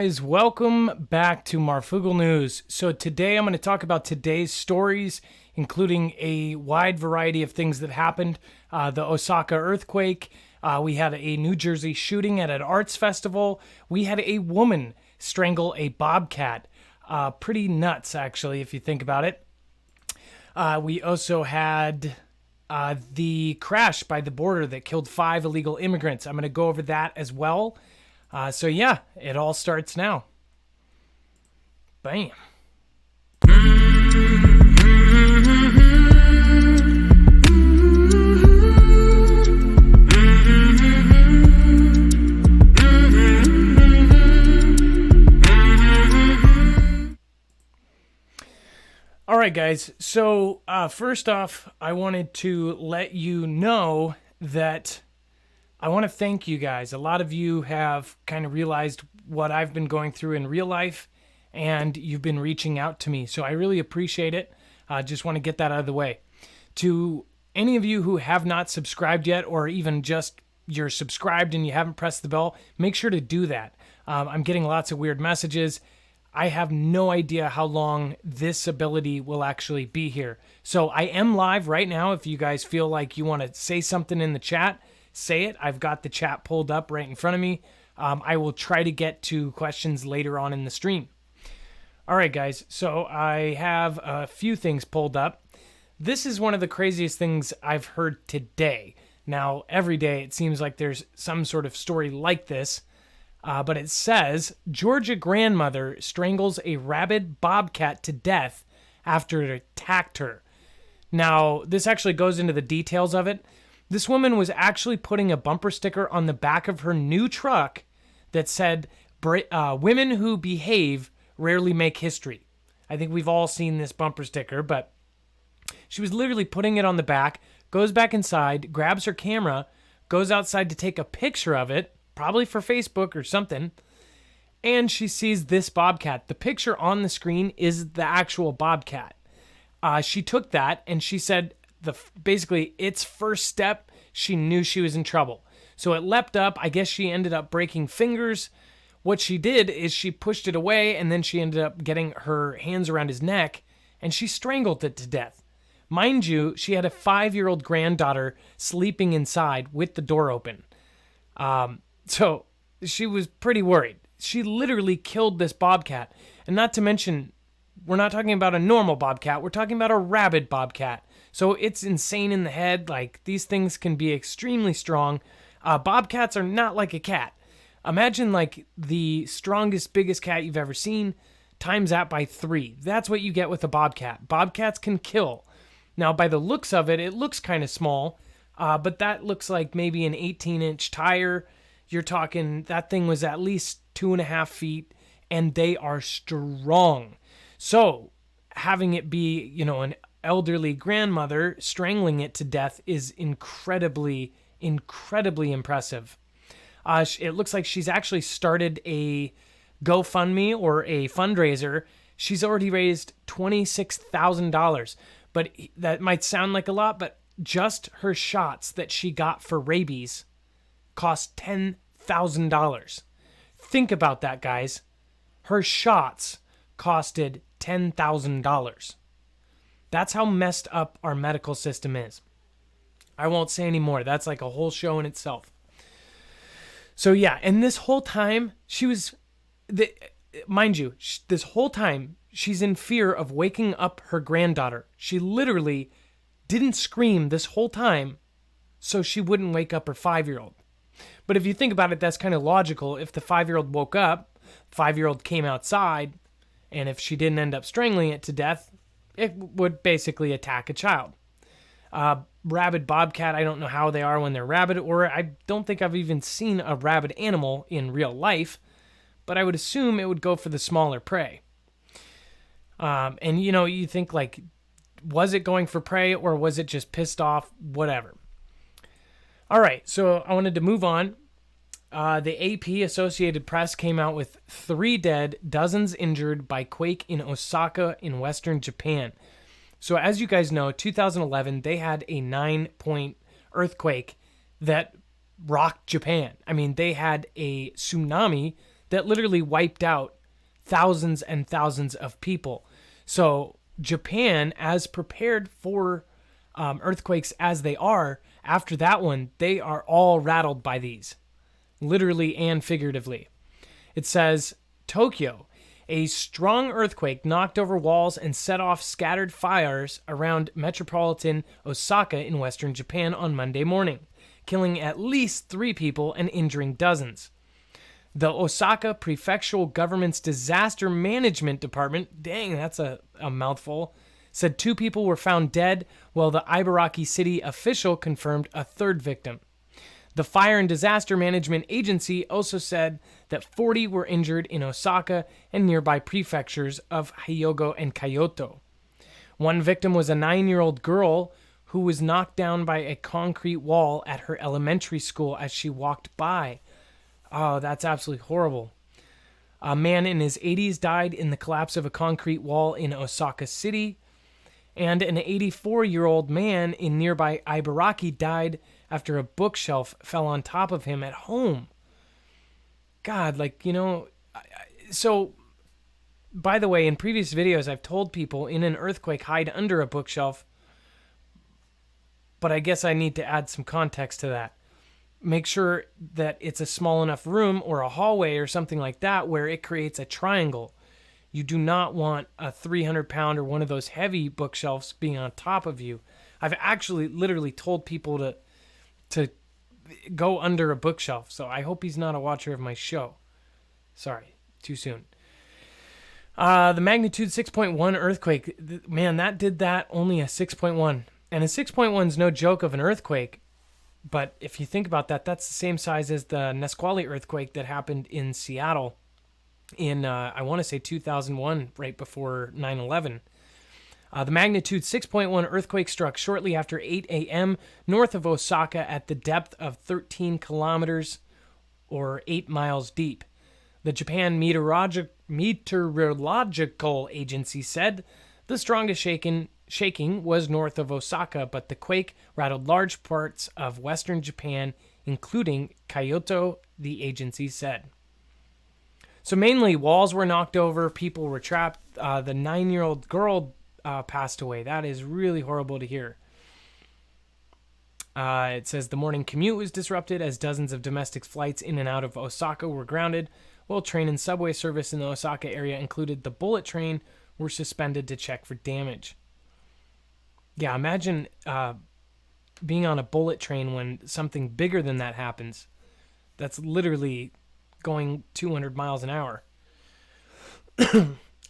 Guys, welcome back to Marfoogle News. So today I'm going to talk about today's stories, including a wide variety of things that happened. The Osaka Earthquake. We had a New Jersey shooting at an arts festival. We had a woman strangle a bobcat. Pretty nuts, actually, if you think about it. We also had the crash by the border that killed 5 illegal immigrants. I'm going to go over that as well. So yeah, it all starts now. Bam. All right, guys. So first off, I wanted to let you know that I want to thank you guys. A lot of you have kind of realized what I've been going through in real life, and you've been reaching out to me. So I really appreciate it. Just want to get that out of the way. To any of you who have not subscribed yet, or even just you're subscribed and you haven't pressed the bell, make sure to do that. I'm getting lots of weird messages. I have no idea how long this ability will actually be here. So I am live right now. If you guys feel like you want to say something in the chat, say it. I've got the chat pulled up right in front of me. I will try to get to questions later on in the stream. All right, guys. So I have a few things pulled up. This is one of the craziest things I've heard today. Now, every day it seems like there's some sort of story like this. But it says, Georgia grandmother strangles a rabid bobcat to death after it attacked her. Now, this actually goes into the details of it. This woman was actually putting a bumper sticker on the back of her new truck that said, women who behave rarely make history. I think we've all seen this bumper sticker, but she was literally putting it on the back, goes back inside, grabs her camera, goes outside to take a picture of it, probably for Facebook or something, and she sees this bobcat. The picture on the screen is the actual bobcat. She took that and she said basically its first step, she knew she was in trouble. So it leapt up. I guess she ended up breaking fingers. What she did is she pushed it away, and then she ended up getting her hands around his neck, and she strangled it to death. Mind you, she had a 5-year-old granddaughter sleeping inside with the door open. So she was pretty worried. She literally killed this bobcat. And not to mention, we're not talking about a normal bobcat. We're talking about a rabid bobcat. So it's insane in the head. Like, these things can be extremely strong. Bobcats are not like a cat. Imagine like the strongest, biggest cat you've ever seen, times that by 3. That's what you get with a bobcat. Bobcats can kill. Now, by the looks of it, it looks kind of small, but that looks like maybe an 18-inch tire. You're talking, that thing was at least 2.5 feet, and they are strong. So having it be, an elderly grandmother strangling it to death is incredibly, incredibly impressive. It looks like she's actually started a GoFundMe or a fundraiser. She's already raised $26,000, but that might sound like a lot, but just her shots that she got for rabies cost $10,000. Think about that, guys. Her shots costed $10,000. That's how messed up our medical system is. I won't say any more. That's like a whole show in itself. So yeah, and this whole time, mind you, this whole time, she's in fear of waking up her granddaughter. She literally didn't scream this whole time so she wouldn't wake up her 5-year-old. But if you think about it, that's kind of logical. If the 5-year-old woke up, 5-year-old came outside, and if she didn't end up strangling it to death, it would basically attack a child. Rabid bobcat, I don't know how they are when they're rabid, or I don't think I've even seen a rabid animal in real life, but I would assume it would go for the smaller prey. And you think like, was it going for prey or was it just pissed off? Whatever. All right, so I wanted to move on. The AP Associated Press came out with 3 dead, dozens injured by quake in Osaka in western Japan. So as you guys know, 2011, they had a 9-point earthquake that rocked Japan. I mean, they had a tsunami that literally wiped out thousands and thousands of people. So Japan, as prepared for earthquakes as they are, after that one, they are all rattled by these, literally and figuratively. It says, Tokyo, a strong earthquake knocked over walls and set off scattered fires around metropolitan Osaka in western Japan on Monday morning, killing at least 3 people and injuring dozens. The Osaka Prefectural Government's Disaster Management Department, dang, that's a mouthful, said 2 people were found dead, while the Ibaraki City official confirmed a 3rd victim. The Fire and Disaster Management Agency also said that 40 were injured in Osaka and nearby prefectures of Hyogo and Kyoto. One victim was a 9-year-old girl who was knocked down by a concrete wall at her elementary school as she walked by. Oh, that's absolutely horrible. A man in his 80s died in the collapse of a concrete wall in Osaka City, and an 84-year-old man in nearby Ibaraki died after a bookshelf fell on top of him at home. God, so, by the way, in previous videos, I've told people in an earthquake, hide under a bookshelf, but I guess I need to add some context to that. Make sure that it's a small enough room or a hallway or something like that where it creates a triangle. You do not want a 300-pound or one of those heavy bookshelves being on top of you. I've actually literally told people to go under a bookshelf, so I hope he's not a watcher of my show. Sorry, too soon. The magnitude 6.1 earthquake, man, that did that, only a 6.1. And a 6.1 is no joke of an earthquake. But if you think about that, that's the same size as the Nisqually earthquake that happened in Seattle in, I want to say 2001, right before 9/11. The magnitude 6.1 earthquake struck shortly after 8 a.m. north of Osaka at the depth of 13 kilometers or 8 miles deep. The Japan Meteorological Agency said the strongest shaking was north of Osaka, but the quake rattled large parts of western Japan, including Kyoto, the agency said. So mainly walls were knocked over, people were trapped. The 9-year-old girl passed away. That is really horrible to hear. It says the morning commute was disrupted as dozens of domestic flights in and out of Osaka were grounded, while train and subway service in the Osaka area, included the bullet train, were suspended to check for damage. Yeah, imagine being on a bullet train when something bigger than that happens. That's literally going 200 miles an hour.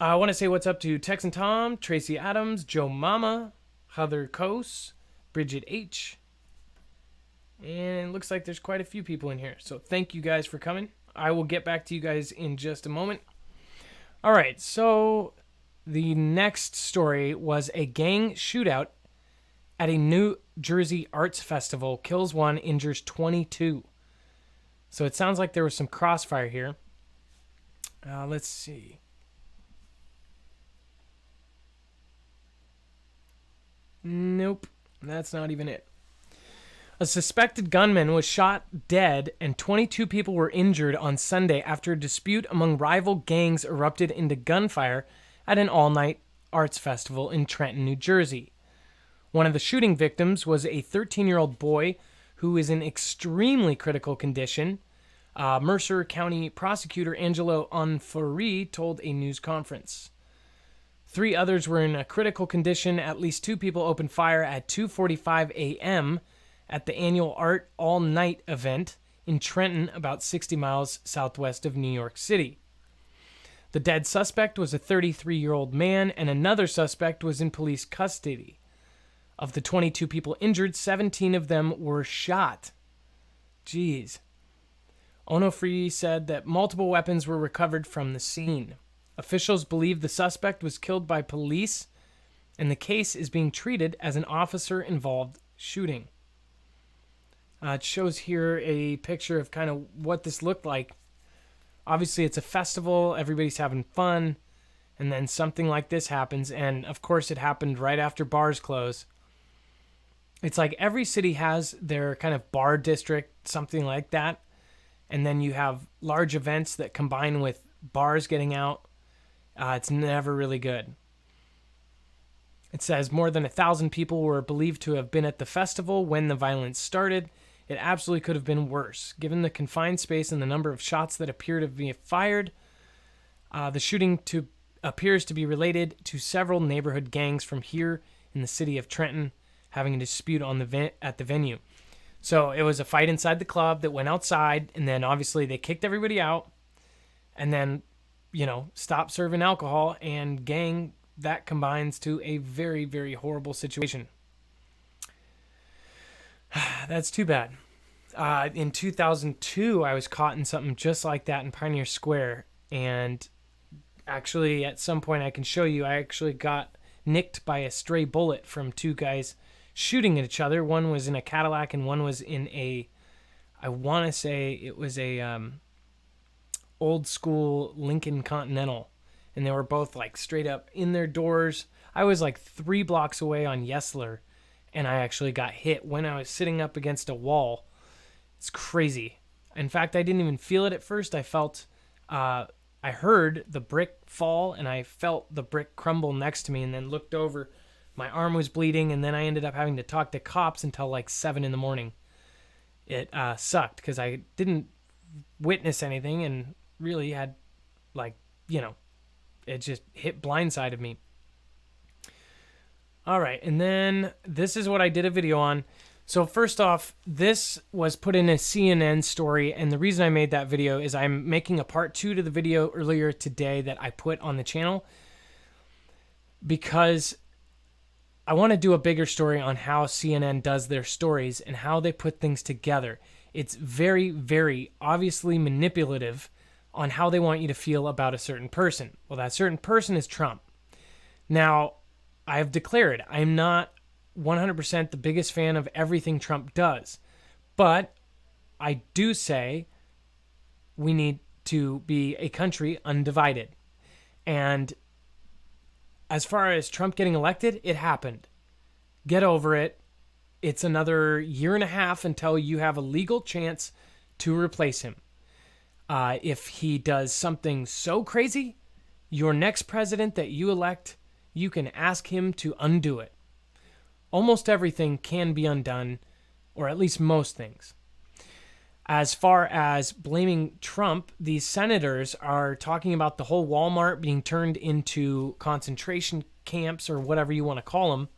I want to say what's up to Texan Tom, Tracy Adams, Joe Mama, Heather Coase, Bridget H. And it looks like there's quite a few people in here. So thank you guys for coming. I will get back to you guys in just a moment. All right, so the next story was a gang shootout at a New Jersey arts festival. Kills 1, injures 22. So it sounds like there was some crossfire here. Let's see. Nope, that's not even it. A suspected gunman was shot dead and 22 people were injured on Sunday after a dispute among rival gangs erupted into gunfire at an all-night arts festival in Trenton, New Jersey. One of the shooting victims was a 13-year-old boy who is in extremely critical condition. Mercer County Prosecutor Angelo Onfuri told a news conference. 3 others were in a critical condition. At least 2 people opened fire at 2:45 a.m. at the annual Art All Night event in Trenton, about 60 miles southwest of New York City. The dead suspect was a 33-year-old man, and another suspect was in police custody. Of the 22 people injured, 17 of them were shot. Jeez. Onofre said that multiple weapons were recovered from the scene. Officials believe the suspect was killed by police, and the case is being treated as an officer-involved shooting. It shows here a picture of kind of what this looked like. Obviously, it's a festival, everybody's having fun, and then something like this happens, and of course it happened right after bars close. It's like every city has their kind of bar district, something like that. and then you have large events that combine with bars getting out. It's never really good. It says more than 1,000 people were believed to have been at the festival when the violence started. It absolutely could have been worse. Given the confined space and the number of shots that appear to be fired, the shooting appears to be related to several neighborhood gangs from here in the city of Trenton having a dispute at the venue. So it was a fight inside the club that went outside, and then obviously they kicked everybody out, and then, stopped serving alcohol, and gang, that combines to a very, very horrible situation. That's too bad. In 2002, I was caught in something just like that in Pioneer Square, and actually at some point I can show you, I actually got nicked by a stray bullet from two guys shooting at each other. One was in a Cadillac and one was in I want to say it was a old school Lincoln Continental, and they were both like straight up in their doors. I was like 3 blocks away on Yesler, and I actually got hit when I was sitting up against a wall. It's crazy. In fact, I didn't even feel it at first. I felt I heard the brick fall, and I felt the brick crumble next to me, and then looked over. My arm was bleeding, and then I ended up having to talk to cops until like 7 in the morning. It sucked because I didn't witness anything and really had, it just hit blindsided me. All right, and then this is what I did a video on. So first off, this was put in a CNN story, and the reason I made that video is I'm making a part 2 to the video earlier today that I put on the channel, because I want to do a bigger story on how CNN does their stories and how they put things together. It's very, very obviously manipulative on how they want you to feel about a certain person. Well, that certain person is Trump. Now, I have declared I'm not 100% the biggest fan of everything Trump does, but I do say we need to be a country undivided. And as far as Trump getting elected, it happened. Get over it. It's another 1.5 years until you have a legal chance to replace him. If he does something so crazy, your next president that you elect, you can ask him to undo it. Almost everything can be undone, or at least most things. As far as blaming Trump, these senators are talking about the whole Walmart being turned into concentration camps or whatever you want to call them.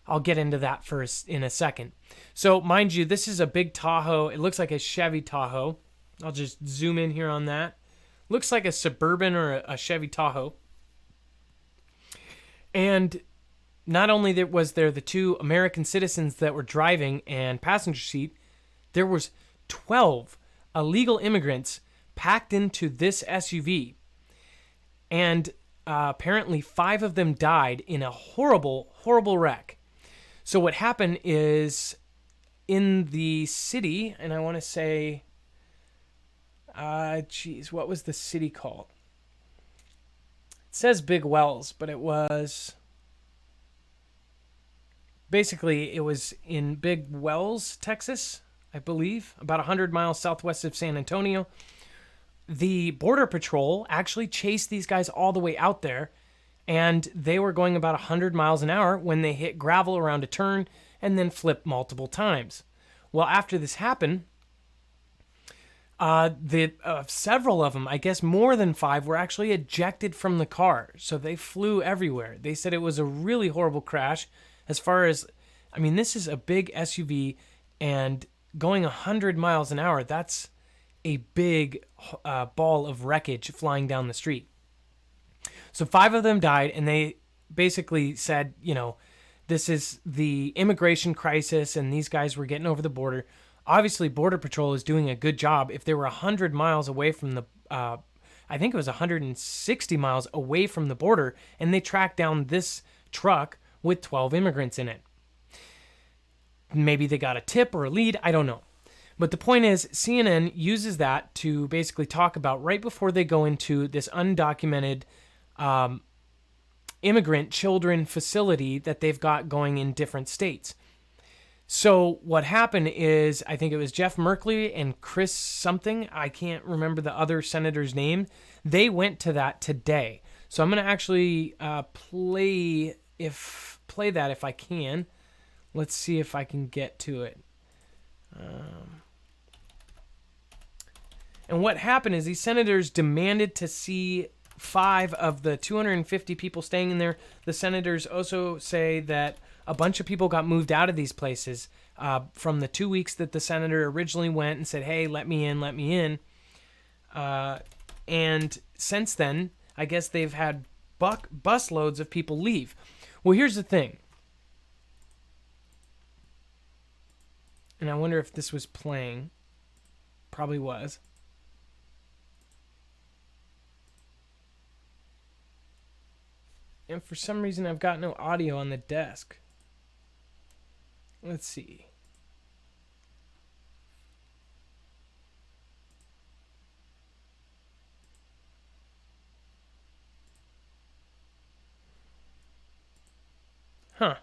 I'll get into that first in a second. So mind you, this is a big Tahoe. It looks like a Chevy Tahoe. I'll just zoom in here on that. Looks like a Suburban or a Chevy Tahoe. And not only was there the 2 American citizens that were driving and passenger seat, there was 12 illegal immigrants packed into this SUV. And apparently 5 of them died in a horrible, horrible wreck. So what happened is in the city, and I want to say, what was the city called? It says Big Wells, but it was... Basically, it was in Big Wells, Texas, I believe, about 100 miles southwest of San Antonio. The Border Patrol actually chased these guys all the way out there, and they were going about 100 miles an hour when they hit gravel around a turn and then flipped multiple times. Well, after this happened, several of them, I guess more than 5, were actually ejected from the car. So they flew everywhere. They said it was a really horrible crash. As far as, this is a big SUV, and going 100 miles an hour, that's a big ball of wreckage flying down the street. So 5 of them died, and they basically said, this is the immigration crisis, and these guys were getting over the border. Obviously, Border Patrol is doing a good job. If they were 100 miles away from the, I think it was 160 miles away from the border, and they tracked down this truck with 12 immigrants in it. Maybe they got a tip or a lead, I don't know. But the point is, CNN uses that to basically talk about right before they go into this undocumented immigrant children facility that they've got going in different states. So what happened is, I think it was Jeff Merkley and Chris something, I can't remember the other senator's name. They went to that today. So I'm going to actually play that if I can. Let's see if I can get to it. And what happened is these senators demanded to see 5 of the 250 people staying in there. The senators also say that a bunch of people got moved out of these places from the 2 weeks that the senator originally went and said, hey, let me in, let me in. And since then, I guess they've had busloads of people leave. Well, here's the thing. And I wonder if this was playing. Probably was. And for some reason, I've got no audio on the desk. Let's see. Huh.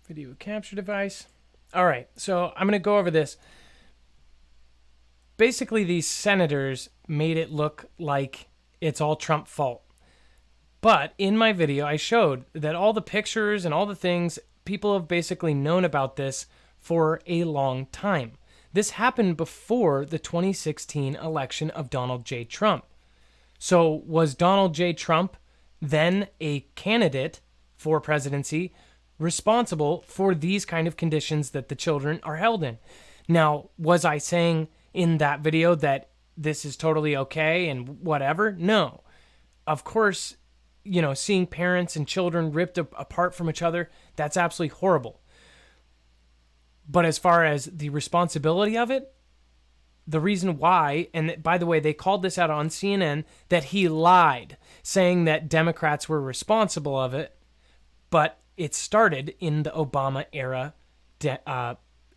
Video capture device. All right, so I'm going to go over this. Basically, these senators made it look like it's all Trump's fault. But in my video, I showed that all the pictures and all the things, people have basically known about this for a long time. This happened before the 2016 election of Donald J. Trump. So was Donald J. Trump then a candidate for presidency responsible for these kind of conditions that the children are held in? Now, was I saying in that video that this is totally okay and whatever? No. Of course, seeing parents and children ripped apart from each other, that's absolutely horrible. But as far as the responsibility of it, the reason why, and by the way, they called this out on CNN, that he lied, saying that Democrats were responsible of it, but it started in the Obama era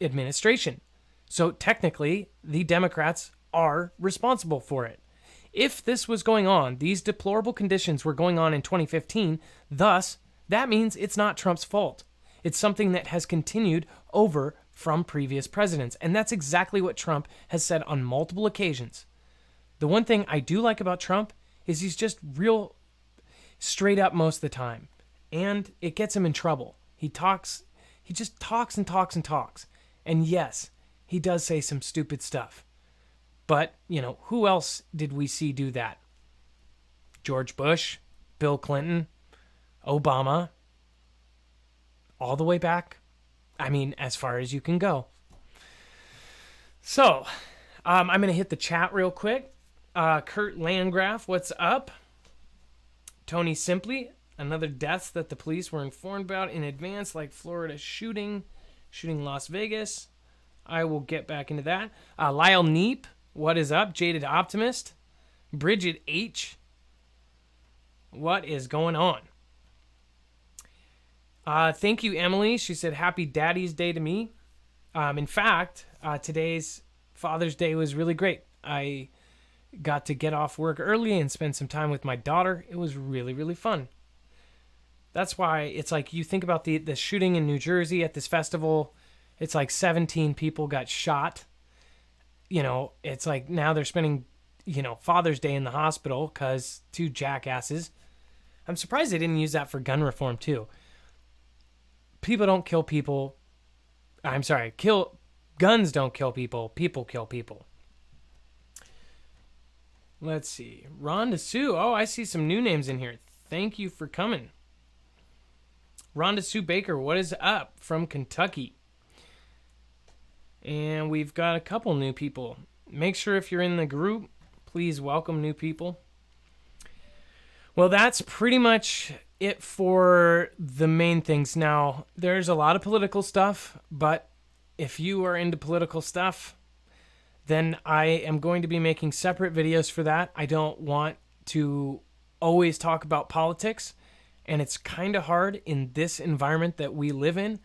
administration. So technically, the Democrats are responsible for it. If this was going on, these deplorable conditions were going on in 2015, thus, that means it's not Trump's fault. It's something that has continued over from previous presidents. And that's exactly what Trump has said on multiple occasions. The one thing I do like about Trump is he's just real straight up most of the time. And it gets him in trouble. He just talks and talks and talks. And yes, he does say some stupid stuff. But, who else did we see do that? George Bush, Bill Clinton, Obama, all the way back. I mean, as far as you can go. So, I'm going to hit the chat real quick. Kurt Landgraf, what's up? Tony Simply, another deaths that the police were informed about in advance, like Florida shooting Las Vegas. I will get back into that. Lyle Neep, what is up? Jaded Optimist. Bridget H. What is going on? Thank you, Emily. She said, Happy Daddy's Day to me. In fact, today's Father's Day was really great. I got to get off work early and spend some time with my daughter. It was really, really fun. That's why it's like you think about the shooting in New Jersey at this festival. It's like 17 people got shot. It's like now they're spending, Father's Day in the hospital because 2 jackasses. I'm surprised they didn't use that for gun reform too. People don't kill people. I'm sorry, guns don't kill people. People kill people. Let's see. Rhonda Sue. Oh, I see some new names in here. Thank you for coming. Rhonda Sue Baker, what is up from Kentucky? And we've got a couple new people. Make sure if you're in the group, please welcome new people. Well, that's pretty much it for the main things. Now, there's a lot of political stuff, but if you are into political stuff, then I am going to be making separate videos for that. I don't want to always talk about politics, and it's kind of hard in this environment that we live in.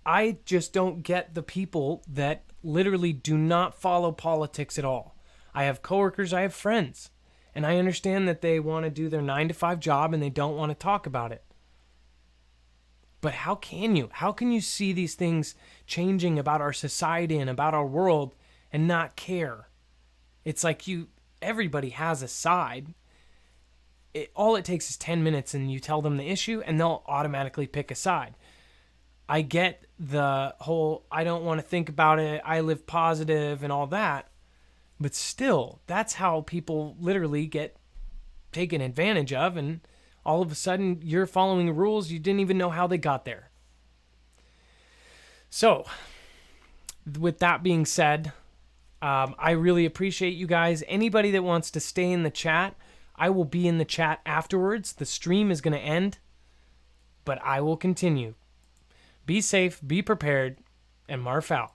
I just don't get the people that literally do not follow politics at all. I have coworkers, I have friends, and I understand that they want to do their 9-to-5 job and they don't want to talk about it. But how can you? How can you see these things changing about our society and about our world and not care? It's like everybody has a side. All it takes is 10 minutes and you tell them the issue and they'll automatically pick a side. I get the whole, I don't want to think about it, I live positive and all that. But still, that's how people literally get taken advantage of, and all of a sudden you're following rules you didn't even know how they got there. So, with that being said, I really appreciate you guys. Anybody that wants to stay in the chat, I will be in the chat afterwards. The stream is going to end, but I will continue. Be safe, be prepared, and Marf out.